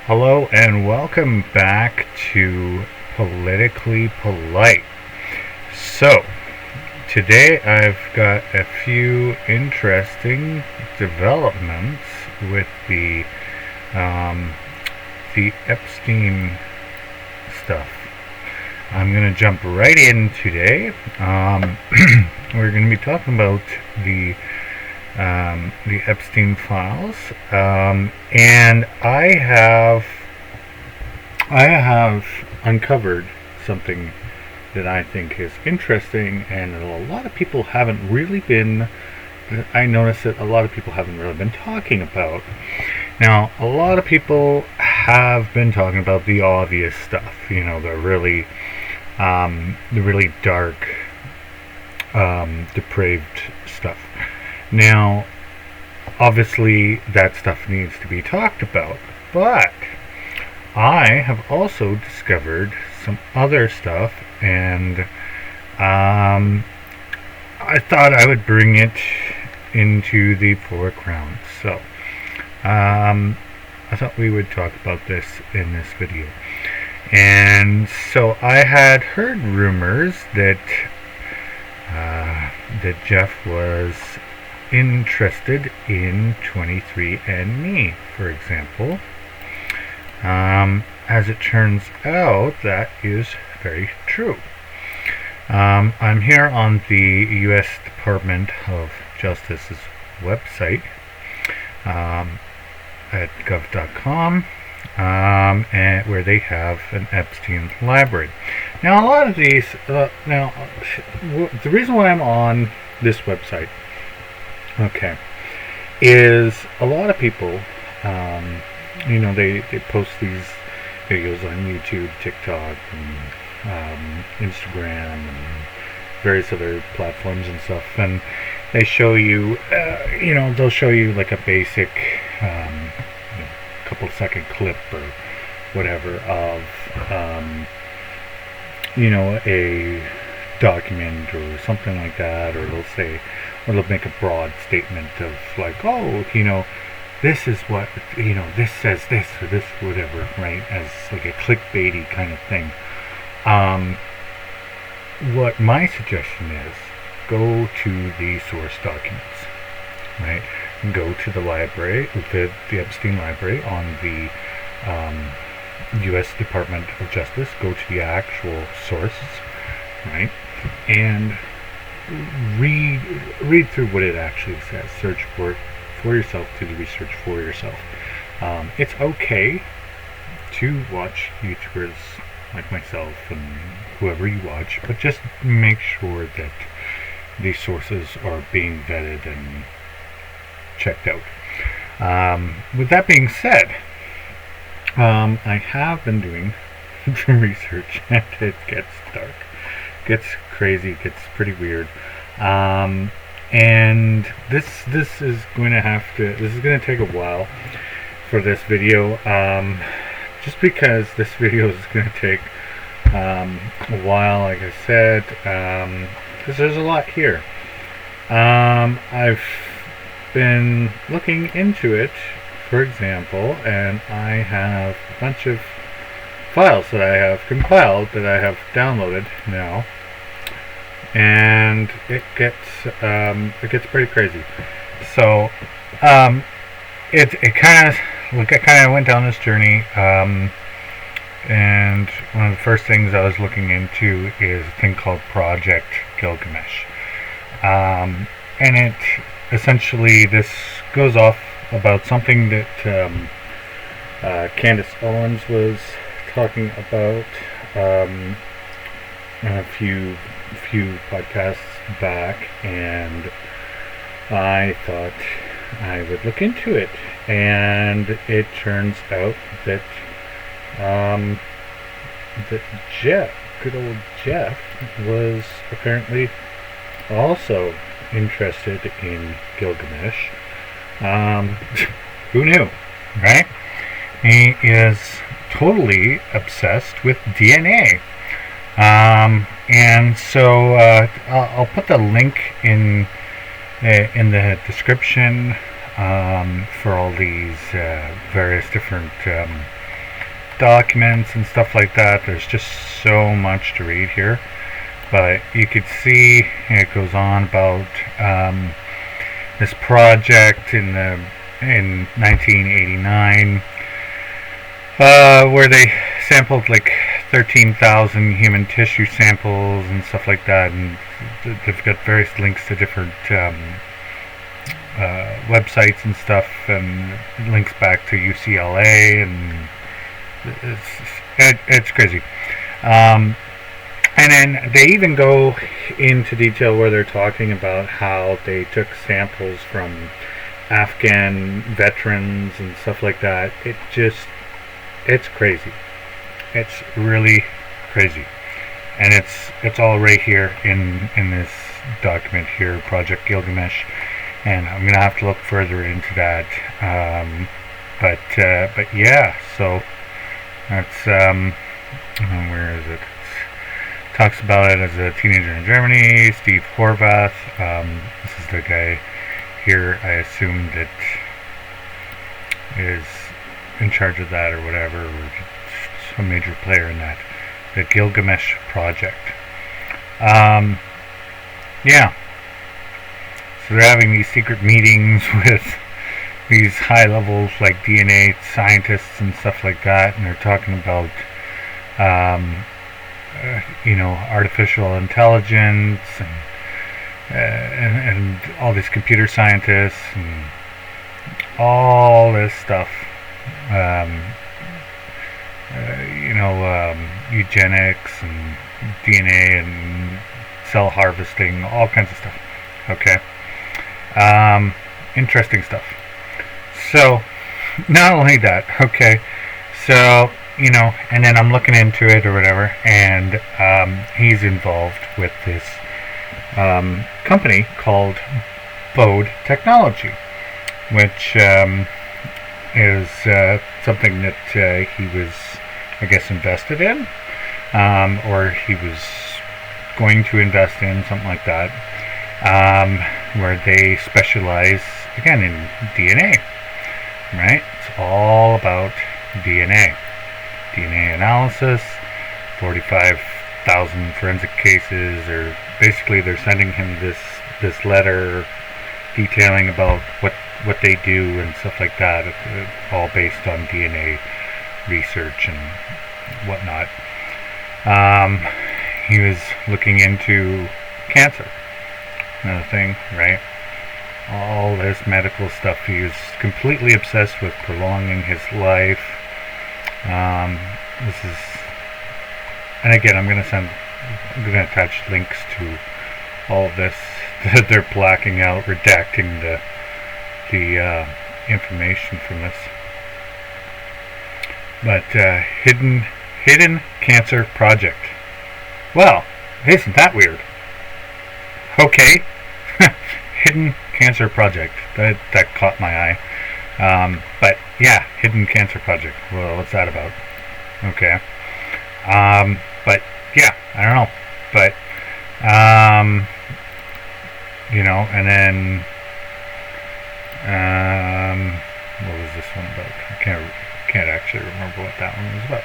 Hello and welcome back to Politically Polite. So, today I've got a few interesting developments with um, the Epstein stuff. I'm going to jump right in today. We're going to be talking about the Epstein files, and I have uncovered something that I think is interesting, and that a lot of people haven't really been. I noticed that a lot of people haven't really been talking about. Now, a lot of people have been talking about the obvious stuff, the really dark, depraved stuff. Now, obviously, that stuff needs to be talked about, but I have also discovered some other stuff, and I thought I would bring it into the foreground. So, I thought we would talk about this in this video. And so I had heard rumors that Jeff was interested in 23andMe, for example. As it turns out, that is very true. I'm here on the U.S. Department of Justice's website at gov.com, and where they have an Epstein library. Now, a lot of these, the reason why I'm on this website, is a lot of people, they post these videos on YouTube, TikTok, and Instagram, and various other platforms and stuff, and they show you, they'll show you like a basic, couple second clip or whatever of, a document or something like that, or they'll make a broad statement of like, this is what, this says this or this whatever, right, as like a clickbaity kind of thing. What my suggestion is, go to the source documents, right? Go to the library, the Epstein library on the U.S. Department of Justice. Go to the actual sources, right? And read through what it actually says. Search for it for yourself. Do the research for yourself. It's okay to watch YouTubers like myself and whoever you watch, but just make sure that these sources are being vetted and checked out. With that being said, I have been doing research, and it gets dark, gets crazy, gets pretty weird. And this is going to take a while for this video, just because this video is going to take a while, like I said, because there's a lot here. I've been looking into it, for example, and I have a bunch of files that I have compiled, that I have downloaded now, and it gets pretty crazy. So I kind of went down this journey, and one of the first things I was looking into is a thing called Project Gilgamesh, and it essentially, this goes off about something that Candace Owens was talking about a few podcasts back, and I thought I would look into it, and it turns out that good old Jeff, was apparently also interested in Gilgamesh. Who knew, right? He is totally obsessed with DNA. And so I'll put the link in the description for all these various different documents and stuff like that. There's just so much to read here. But you could see it goes on about this project in 1989, where they sampled like 13,000 human tissue samples and stuff like that, and they've got various links to different websites and stuff, and links back to UCLA, and it's crazy. And then they even go into detail where they're talking about how they took samples from Afghan veterans and stuff like that. It's crazy. It's really crazy. And it's all right here in this document here, Project Gilgamesh. And I'm gonna have to look further into that. But yeah, so that's where is it? Talks about it as a teenager in Germany. Steve Horvath. This is the guy here, I assume, that is in charge of that or whatever, or some major player in that. The Gilgamesh Project. Yeah. So they're having these secret meetings with these high-level, like, DNA scientists and stuff like that, and they're talking about artificial intelligence and all these computer scientists and all this stuff. Eugenics and DNA and cell harvesting, all kinds of stuff. Okay. Interesting stuff. So, not only that, okay, so, and then I'm looking into it or whatever, and he's involved with this company called Bode Technology, which is something that he was, I guess, invested in, or he was going to invest in, something like that, where they specialize, again, in DNA, right? It's all about DNA analysis, 45,000 forensic cases, or basically they're sending him this letter detailing about what they do and stuff like that, all based on DNA research and whatnot. He was looking into cancer, another thing, right? All this medical stuff. He was completely obsessed with prolonging his life. This is, and again, I'm going to attach links to all of this that they're blacking out, redacting the information from this. But hidden cancer project. Well, isn't that weird? Okay, hidden cancer project. That caught my eye. But yeah, hidden cancer project. Well, what's that about? Okay. But yeah, I don't know. But and then what was this one about? I can't actually remember what that one was about.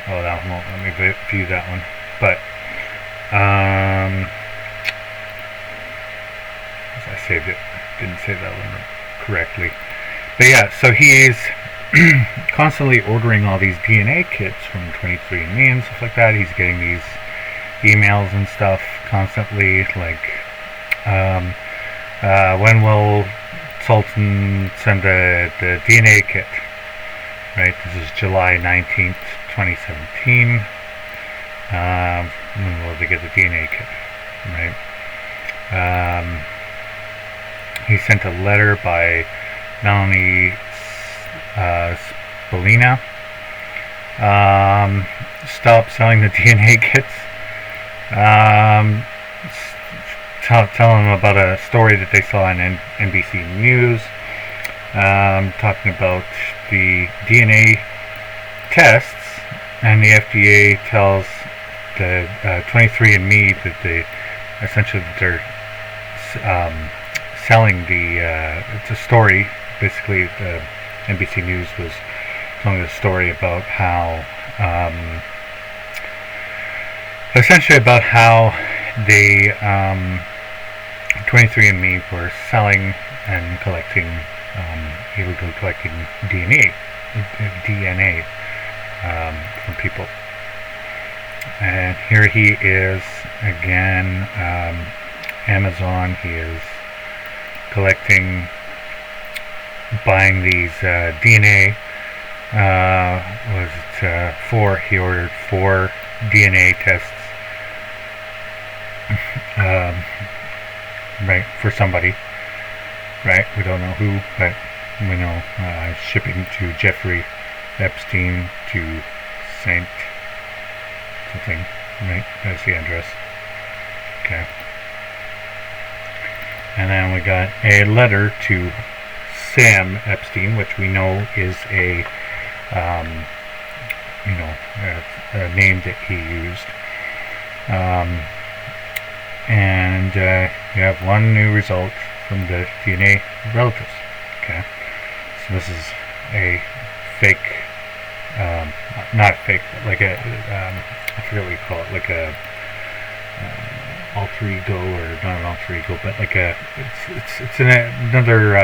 Oh, that one won't let me view that one. But I saved it. Didn't save that one correctly. But yeah, so he is constantly ordering all these DNA kits from 23andMe and stuff like that. He's getting these emails and stuff constantly, like, when will Sultan send the DNA kit? Right, this is July 19th, 2017. When will they get the DNA kit? Right. He sent a letter by Melanie Spallina. Stop selling the DNA kits. Tell them about a story that they saw on NBC News, talking about the DNA tests, and the FDA tells the 23andMe that they're selling it's a story. Basically, the NBC News was telling the story about how, essentially about how they, 23andMe were selling and collecting, illegally collecting DNA from people. And here he is again, Amazon. He is collecting, buying these DNA. Was it he ordered 4 DNA tests, right, for somebody, right? We don't know who, but we know shipping to Jeffrey Epstein to Saint something, right? That's the address. Okay. And then we got a letter to Sam Epstein, which we know is a name that he used. And you have one new result from the DNA relatives. Okay. So this is a fake, not fake, but like a, I forget what you call it, like a alter ego, or not an alter ego, but like a, it's another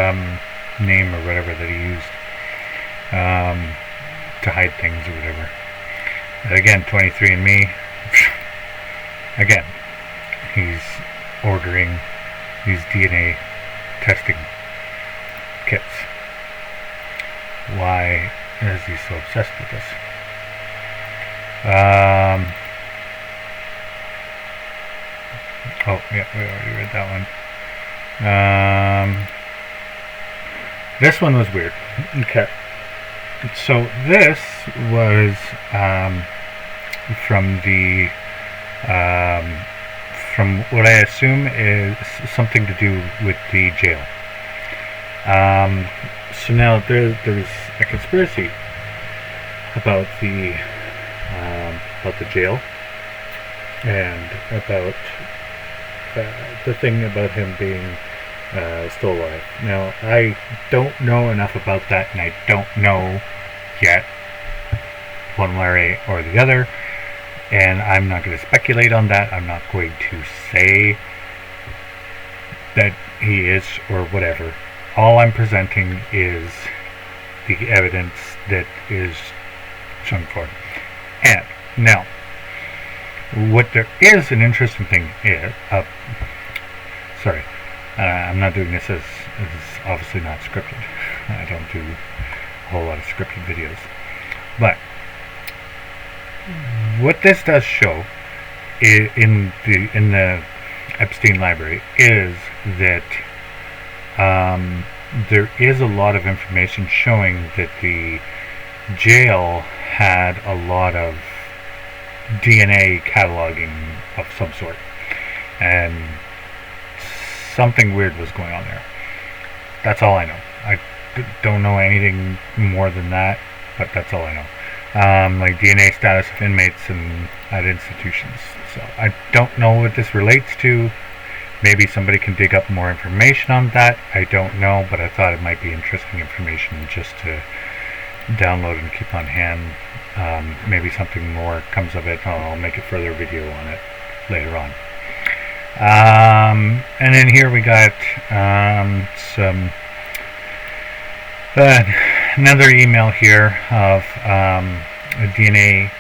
name or whatever that he used to hide things or whatever. But again, 23andMe, again, he's ordering these DNA testing kits. Why is he so obsessed with this? Oh, yeah, we already read that one. This one was weird. Okay. So this was from the from what I assume is something to do with the jail. So now there's a conspiracy about the jail, and about the thing about him being still alive. Now, I don't know enough about that, and I don't know yet one way or the other, and I'm not going to speculate on that. I'm not going to say that he is or whatever. All I'm presenting is the evidence that is shown for. And now, what there is an interesting thing is, I'm not doing this as obviously not scripted. I don't do a whole lot of scripted videos. But what this does show in the Epstein library is that there is a lot of information showing that the jail had a lot of DNA cataloging of some sort, and something weird was going on there. That's all I know. I don't know anything more than that, but that's all I know. Like DNA status of inmates and at institutions. So I don't know what this relates to. Maybe somebody can dig up more information on that. I don't know, but I thought it might be interesting information just to download and keep on hand. Maybe something more comes of it. I'll make a further video on it later on. And then here we got some another email here of DNA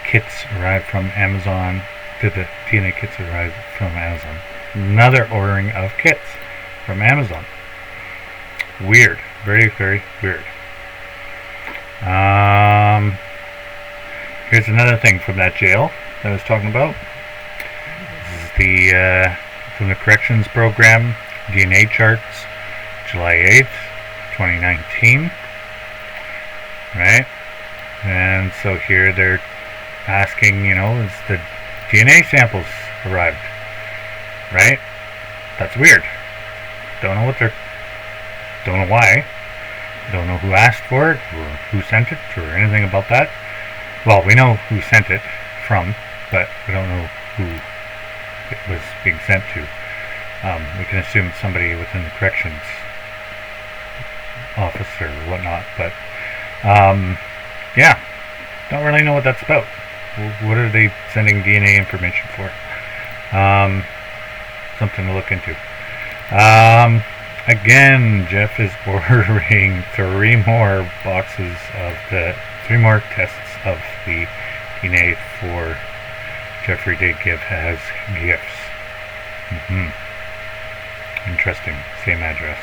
kits arrived from Amazon. Did the DNA kits arrive from Amazon? Another ordering of kits from Amazon. Weird. Very, very weird. Here's another thing from that jail that I was talking about. This is the from the corrections program, DNA charts, July 8th, 2019. Right? And so here they're asking, is the DNA samples arrived? Right? That's weird. Don't know why. Don't know who asked for it, or who sent it, or anything about that. Well, we know who sent it from, but we don't know who it was being sent to. We can assume it's somebody within the corrections office or whatnot, but Yeah, don't really know what that's about. What are they sending DNA information for? Something to look into. Again, Jeff is ordering three more tests of the DNA for Jeffrey to give as gifts. Interesting. Same address.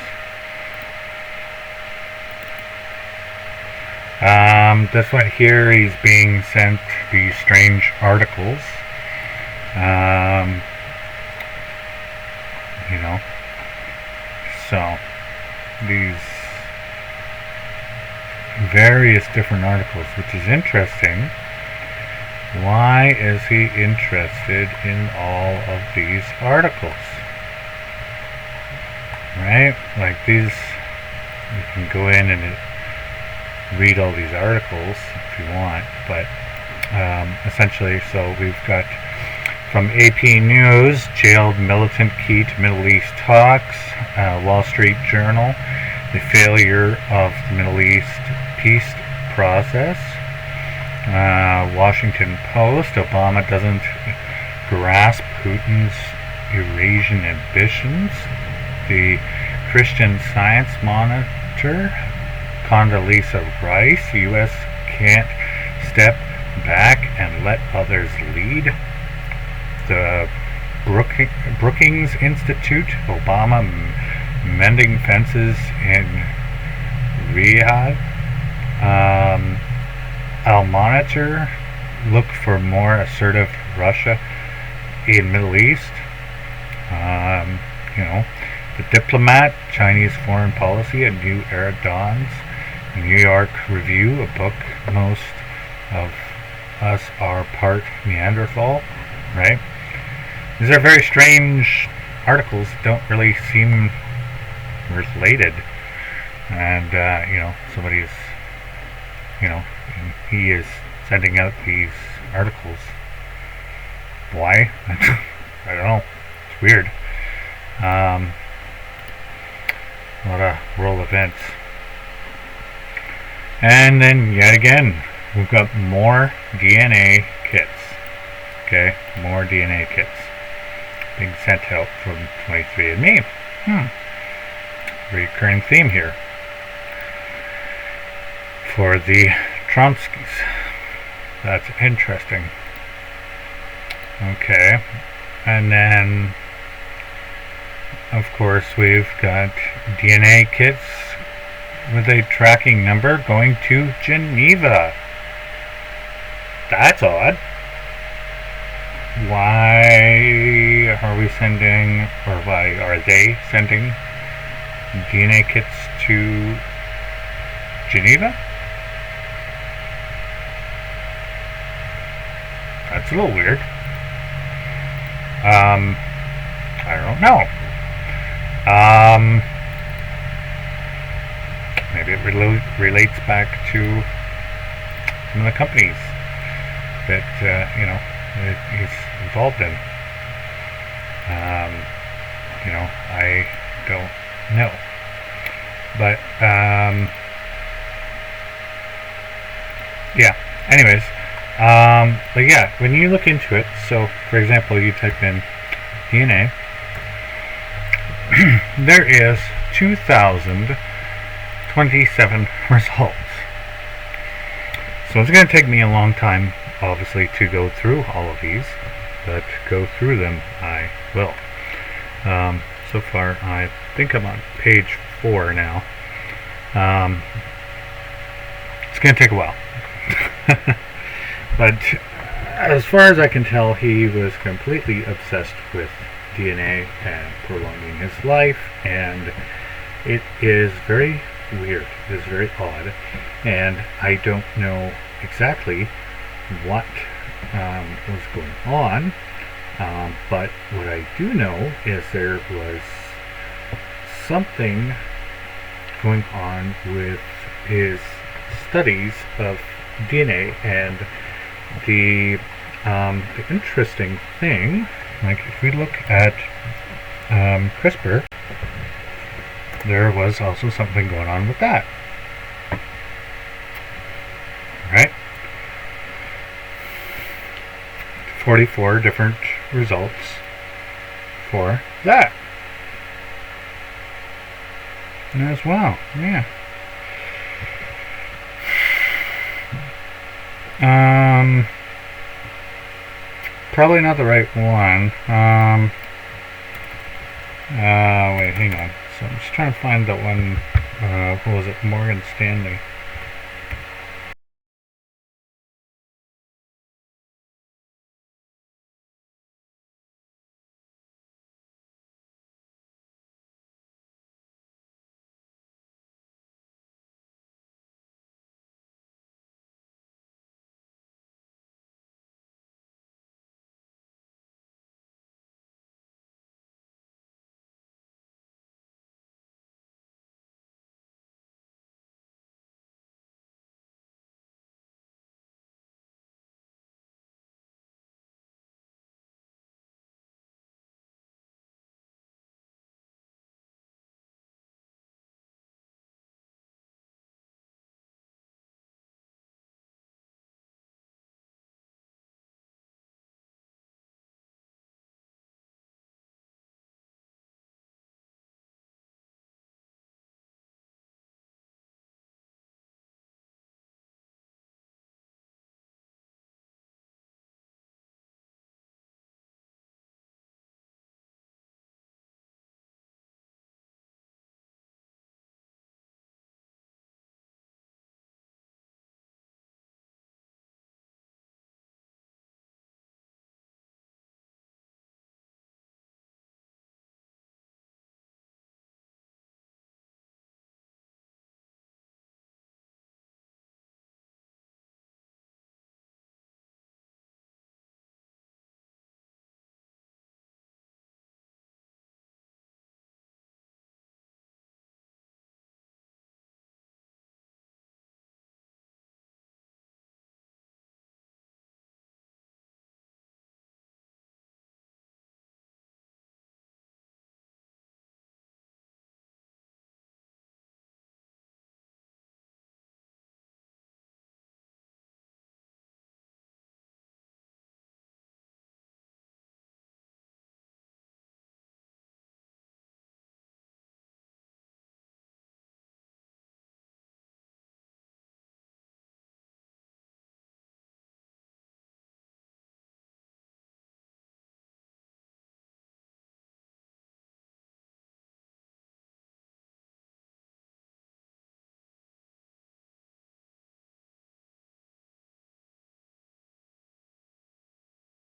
This one here, he's being sent these strange articles. So these various different articles, which is interesting. Why is he interested in all of these articles? Right? Like these, you can go in and read all these articles if you want, but essentially, so we've got from AP News, jailed militant key to Middle East talks, Wall Street Journal, the failure of the Middle East peace process, Washington Post, Obama doesn't grasp Putin's Eurasian ambitions, the Christian Science Monitor, Condoleezza Rice, the U.S. can't step back and let others lead, the Brookings Institute, Obama mending fences in Riyadh, Al Monitor, look for more assertive Russia in Middle East, the Diplomat, Chinese foreign policy, a new era dawns, the New York Review, a book most of us are part Neanderthal, right? These are very strange articles that don't really seem related, and somebody's, he is sending out these articles. Why? I don't know. It's weird. A lot of world events. And then yet again, we've got more DNA kits. Okay, more DNA kits being sent out from 23andMe. Recurring theme here for the Tromskys. That's interesting. Okay, and then of course we've got DNA kits with a tracking number going to Geneva. That's odd. Why are we sending, or why are they sending DNA kits to Geneva? That's a little weird. I don't know. Maybe it relates back to some of the companies that he's involved in. I don't know, but yeah. Anyways, but yeah, when you look into it, so for example, you type in DNA, there is 2,027 results. So it's going to take me a long time, obviously, to go through all of these, but go through them I will. So far, I think I'm on page 4 now. It's going to take a while. But as far as I can tell, he was completely obsessed with DNA and prolonging his life, and it is very weird. It is very odd, and I don't know exactly what was going on, but what I do know is there was something going on with his studies of DNA, and the interesting thing, like if we look at CRISPR, there was also something going on with that. 44 different results for that as well. Yeah. Probably not the right one. Wait, hang on. So I'm just trying to find that one. What was it? Morgan Stanley.